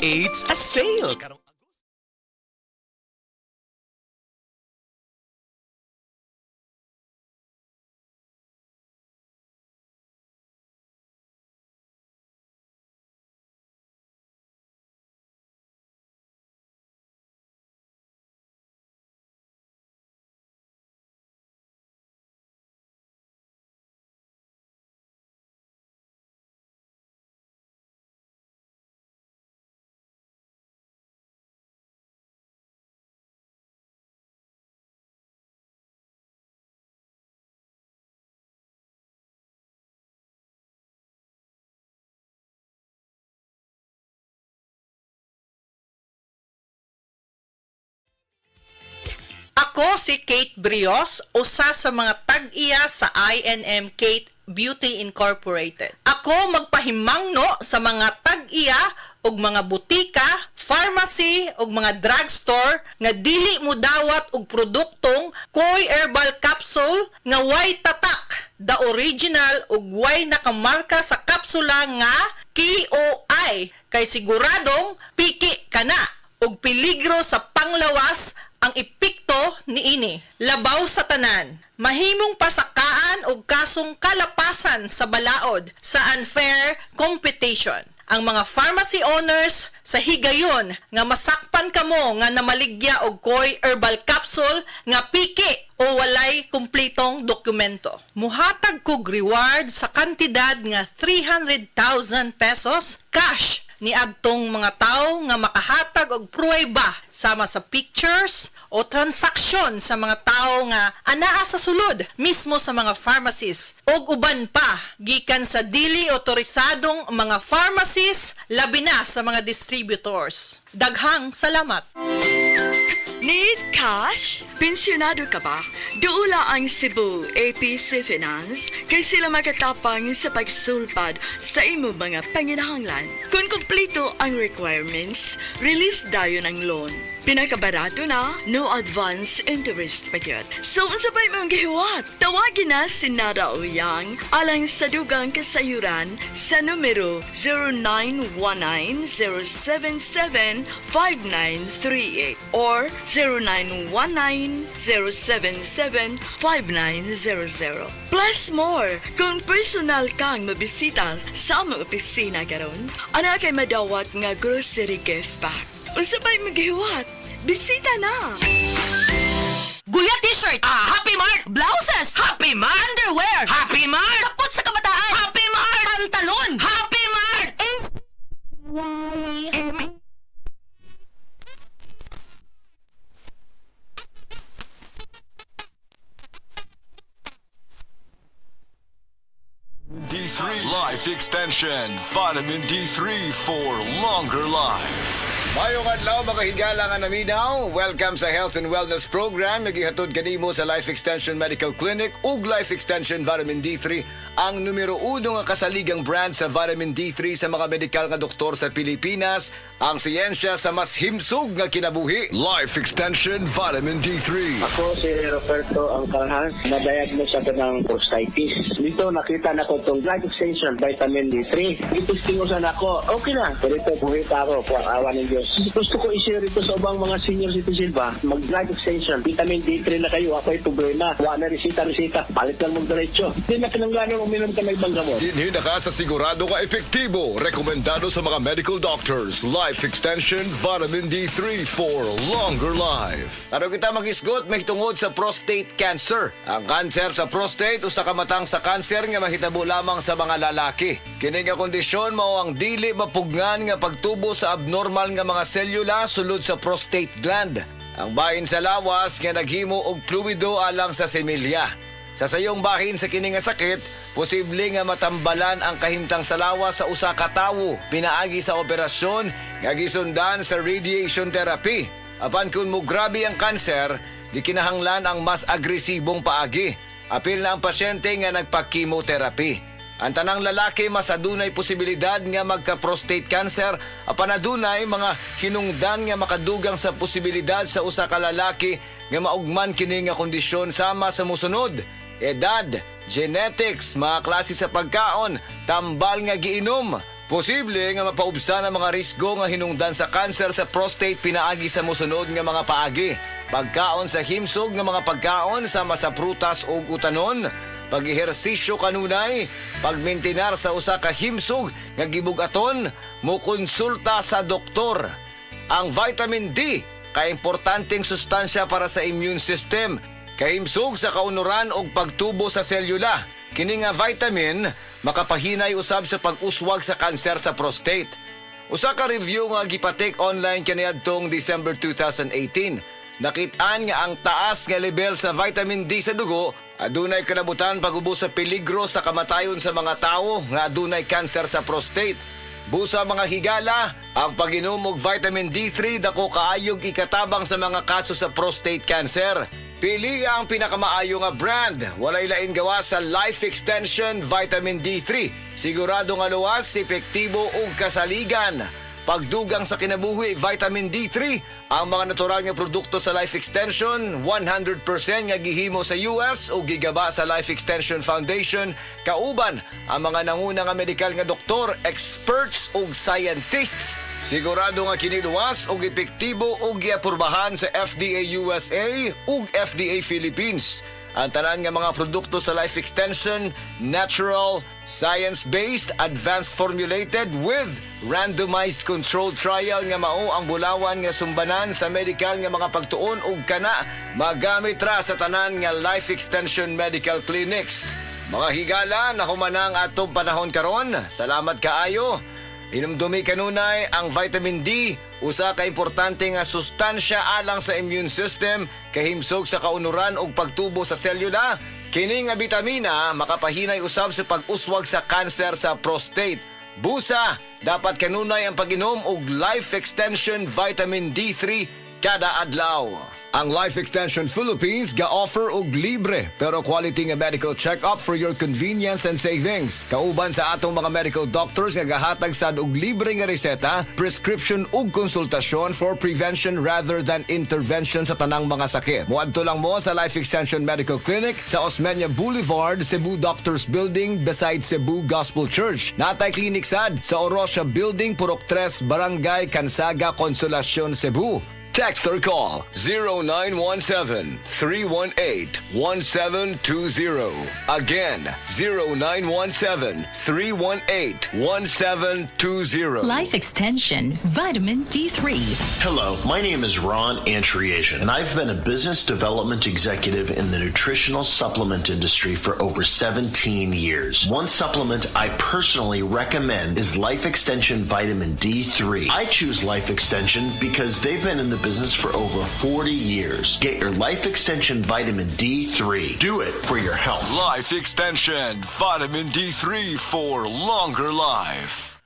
It's a sale. Ako si Kate Brios, usa sa mga tag-iya sa I&M Kate Beauty Incorporated. Ako magpahimangno sa mga tag-iya og mga butika, pharmacy ug mga drugstore nga dili mo dawat og produktong Koy Herbal Capsule nga way tatak, the original ug way nakamarka sa kapsula nga KOI kay siguradong piki kana ug peligro sa panglawas ang epekto niini. Labaw sa tanan, mahimong pasakaan og kasong kalapasan sa balaod sa unfair competition. Ang mga pharmacy owners sa higayon nga masakpan kamo nga namaligya og Koy Herbal Capsule nga piki o walay kumpletong dokumento. Muhatag kog reward sa kantidad nga 300,000 pesos cash ni agtong mga tao nga makahatag og pruweba sama sa pictures o transaksyon sa mga tao nga anaa sa sulod mismo sa mga pharmacies og uban pa gikan sa dili otorisadong mga pharmacies labi na sa mga distributors. Daghang salamat. Need cash? Pensyonado ka ba? Duula ang Cebu APC Finance kay sila makatapang sa pagsulpad sa imo mga panginahanglan. Kung kumpleto ang requirements, release dayon ang loan. Pinakabarato na, no advance interest pa yun. So, unsa pa imong gihiwat? Tawagin na si Nada Uyang alang sa dugang kasayuran sa numero 0919-077-5938 or 0919-077-5900. Plus more, kung personal kang mabisita sa among opisina karon, ana kay madawat nga grocery gift pack. Unsa pa imong gihiwat? Bisita na! Guya t-shirt! Happy Mart! Blouses! Happy Mart! Underwear! Happy Mart! Kapot sa kabataan! Happy Mart! Pantalon! Happy Mart! D3 Life Extension, Vitamin D3 for longer life. Mayong adlaw mga higala nga naminaw. Welcome sa Health and Wellness Program. Nagihatod kanimo sa Life Extension Medical Clinic ug Life Extension Vitamin D3, ang numero 1 nga kasaligang brand sa Vitamin D3 sa mga medikal nga doktor sa Pilipinas. Ang siyensya sa mas himsog nga kinabuhi. Life Extension Vitamin D3. Ako si Roberto Angkalhan, na-diagnose ako ng prostatitis. Dito nakita na ko itong Life Extension Vitamin D3. Itistingusan ako, okay na. Pero ito, buhita ako, po awa ng Diyos. Gusto ko i-share ito sa ubang mga senior citizen ba, mag-Life Extension, Vitamin D3 na kayo, ako ay problema. Wala na resita, palit lang mong diretso. Hindi na kinangganan uminom ka na ibang gamot. Dinhi na ka sa sigurado ka epektibo. Rekomendado sa mga medical doctors. Life Extension Vitamin D3 for longer life. Pero kita mag-isgot may tungod sa prostate cancer. Ang cancer sa prostate usa ka matang sa cancer nga mahitabo lamang sa mga lalaki. Kini nga kondisyon mao ang dili mapugnan nga pagtubo sa abnormal nga mga selula sulod sa prostate gland. Ang bahin sa lawas nga naghimo og fluido alang sa semilya. Sa sayong bahin sa kini nga sakit, posible nga matambalan ang kahimtang sa lawas sa usa ka tawo pinaagi sa operasyon nga gisundan sa radiation therapy. Apan kun mo grabe ang kanser, gikinahanglan ang mas agresibong paagi. Apil na ang pasyente nga nagpa-chemotherapy. Ang tanang lalaki mas adunay posibilidad nga magka-prostate cancer, apan adunay mga hinungdan nga makadugang sa posibilidad sa usa ka lalaki nga maugman kini nga kondisyon sama sa mosunod: edad, genetics, mga klase sa pagkaon, tambal nga giinom, Posible nga mapaubsan ang mga risgo nga hinungdan sa kanser sa prostate pinaagi sa mosunod nga mga paagi. Pagkaon sa himsog nga mga pagkaon sama sa prutas o utanon, pag-ehersisyo kanunay, pagmintinar sa usa ka himsog nga gibugaton, mo konsulta sa doktor. Ang vitamin D kay importanteng sustansya para sa immune system, kahimsog sa kaunuran og pagtubo sa selula. Kini nga vitamin makapahinay usab sa pag-uswag sa kanser sa prostate. Usa ka review nga gipatek online kaniadtong December 2018. Nakitaan nga ang taas nga level sa vitamin D sa dugo adunay kalabutan pag-ubos sa peligro sa kamatayon sa mga tawo nga adunay kanser sa prostate. Busa mga higala, ang pag-inom og vitamin D3 dako kaayog ikatabang sa mga kaso sa prostate cancer. Pili ang pinakamaayo nga brand. Walay lain gawa sa Life Extension Vitamin D3. Sigurado nga luwas, epektibo ug kasaligan. Pagdugang sa kinabuhi, vitamin D3, ang mga natural nga produkto sa Life Extension, 100% nga gihimo sa US o gigaba sa Life Extension Foundation, kauban ang mga nanguna nga medikal nga doktor, experts ug scientists. Sigurado nga kiniluwas ug epektibo ug giapurbahan sa FDA USA ug FDA Philippines. Ang tanan nga mga produkto sa Life Extension, natural, science-based, advanced formulated with randomized controlled trial nga mao ang bulawan nga sumbanan sa medical nga mga pagtuon ug kana magamit ra sa tanan nga Life Extension Medical Clinics. Mga higala, nahumanang atong panahon karon. Salamat kaayo. Inumdumi kanunay ang vitamin D, usa ka importante nga sustansya alang sa immune system, kahimsog sa kaunuran ug pagtubo sa selula. Kini nga bitamina makapahinay usab sa pag-uswag sa kanser sa prostate. Busa, dapat kanunay ang pag-inom og Life Extension Vitamin D3 kada adlaw. Ang Life Extension Philippines ga-offer og libre pero quality nga medical check-up for your convenience and savings. Kauban sa atong mga medical doctors nga gahatag sad og libre nga reseta, prescription ug konsultasyon for prevention rather than intervention sa tanang mga sakit. Muadto lang mo sa Life Extension Medical Clinic sa Osmeña Boulevard, Cebu Doctors Building beside Cebu Gospel Church. Natay klinik sad sa Orosia Building, Purok 3, Barangay Cansaga, Consolacion, Cebu. Text or call 0917-318-1720. Again, 0917-318-1720. Life Extension Vitamin D3. Hello, my name is Ron Antriasian, and I've been a business development executive in the nutritional supplement industry for over 17 years. One supplement I personally recommend is Life Extension Vitamin D3. I choose Life Extension because they've been in the business for over 40 years. Get your Life Extension Vitamin D3. Do it for your health. Life Extension Vitamin D3 for longer life.